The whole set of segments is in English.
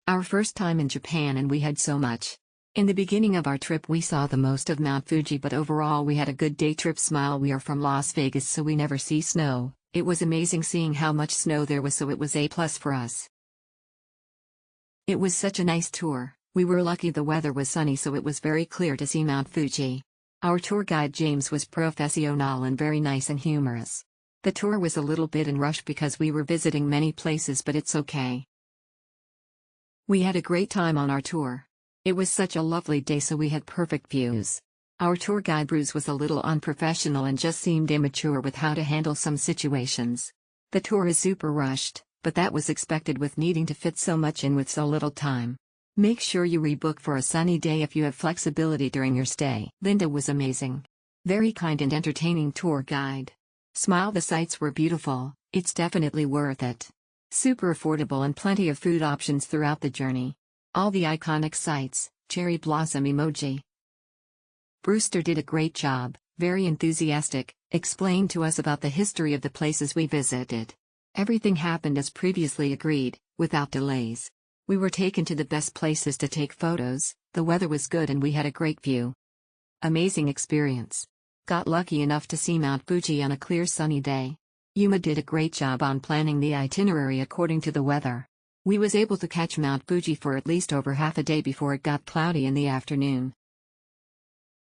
Our first time in Japan and we had so much. In the beginning of our trip we saw the most of Mount Fuji, but overall we had a good day trip. Smile. We are from Las Vegas, so we never see snow. It was amazing seeing how much snow there was, so it was A+ for us. It was such a nice tour. We were lucky the weather was sunny, so it was very clear to see Mount Fuji. Our tour guide James was professional and very nice and humorous. The tour was a little bit in rush because we were visiting many places, but it's okay. We had a great time on our tour. It was such a lovely day, so we had perfect views. Our tour guide Bruce was a little unprofessional and just seemed immature with how to handle some situations. The tour is super rushed, but that was expected with needing to fit so much in with so little time. Make sure you rebook for a sunny day if you have flexibility during your stay. Linda was amazing. Very kind and entertaining tour guide. Smile. The sights were beautiful, it's definitely worth it. Super affordable and plenty of food options throughout the journey. All the iconic sights, cherry blossom emoji. Brewster did a great job, very enthusiastic, explained to us about the history of the places we visited. Everything happened as previously agreed, without delays. We were taken to the best places to take photos, the weather was good and we had a great view. Amazing experience. Got lucky enough to see Mount Fuji on a clear sunny day. Yuma did a great job on planning the itinerary according to the weather. We was able to catch Mount Fuji for at least over half a day before it got cloudy in the afternoon.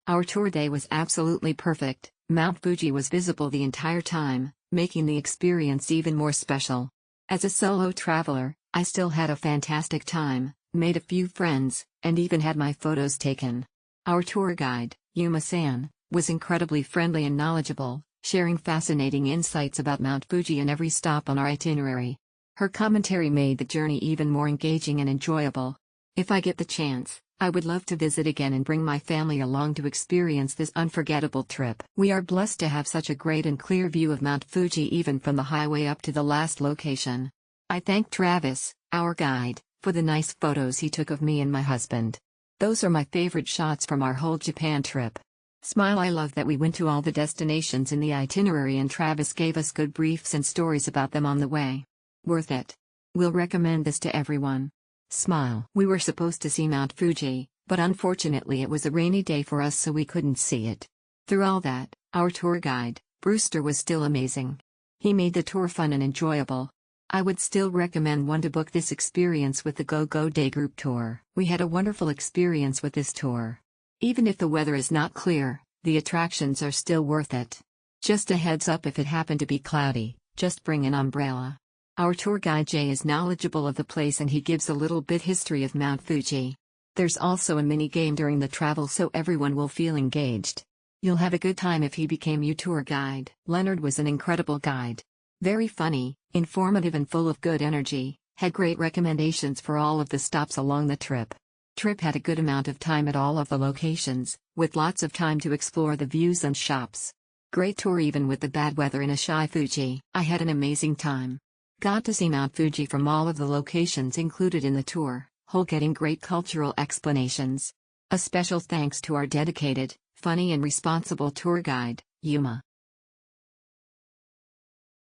Our tour day was absolutely perfect. Mount Fuji was visible the entire time, making the experience even more special. As a solo traveler, I still had a fantastic time, made a few friends, and even had my photos taken. Our tour guide, Yuma-san, was incredibly friendly and knowledgeable, sharing fascinating insights about Mount Fuji in every stop on our itinerary. Her commentary made the journey even more engaging and enjoyable. If I get the chance, I would love to visit again and bring my family along to experience this unforgettable trip. We are blessed to have such a great and clear view of Mount Fuji even from the highway up to the last location. I thank Travis, our guide, for the nice photos he took of me and my husband. Those are my favorite shots from our whole Japan trip. Smile. I love that we went to all the destinations in the itinerary and Travis gave us good briefs and stories about them on the way. Worth it. We'll recommend this to everyone. Smile. We were supposed to see Mount Fuji, but unfortunately it was a rainy day for us, so we couldn't see it. Through all that, our tour guide, Brewster, was still amazing. He made the tour fun and enjoyable. I would still recommend one to book this experience with the Go Day group tour. We had a wonderful experience with this tour. Even if the weather is not clear, the attractions are still worth it. Just a heads up, if it happened to be cloudy, just bring an umbrella. Our tour guide Jay is knowledgeable of the place and he gives a little bit history of Mount Fuji. There's also a mini game during the travel so everyone will feel engaged. You'll have a good time if he became your tour guide. Leonard was an incredible guide. Very funny, informative and full of good energy, had great recommendations for all of the stops along the trip. Trip had a good amount of time at all of the locations, with lots of time to explore the views and shops. Great tour even with the bad weather in a shy Fuji. I had an amazing time. Got to see Mount Fuji from all of the locations included in the tour, whole getting great cultural explanations. A special thanks to our dedicated, funny and responsible tour guide, Yuma.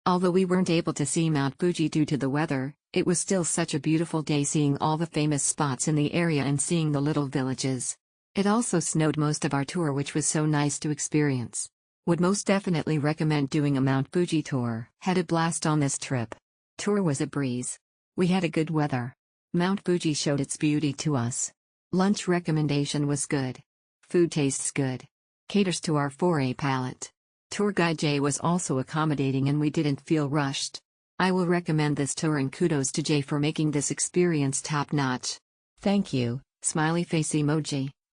Although we weren't able to see Mount Fuji due to the weather, it was still such a beautiful day seeing all the famous spots in the area and seeing the little villages. It also snowed most of our tour, which was so nice to experience. Would most definitely recommend doing a Mount Fuji tour. Had a blast on this trip. Tour was a breeze. We had a good weather. Mount Fuji showed its beauty to us. Lunch recommendation was good. Food tastes good. Caters to our 4A palate. Tour guide Jay was also accommodating and we didn't feel rushed. I will recommend this tour and kudos to Jay for making this experience top-notch. Thank you, smiley face emoji.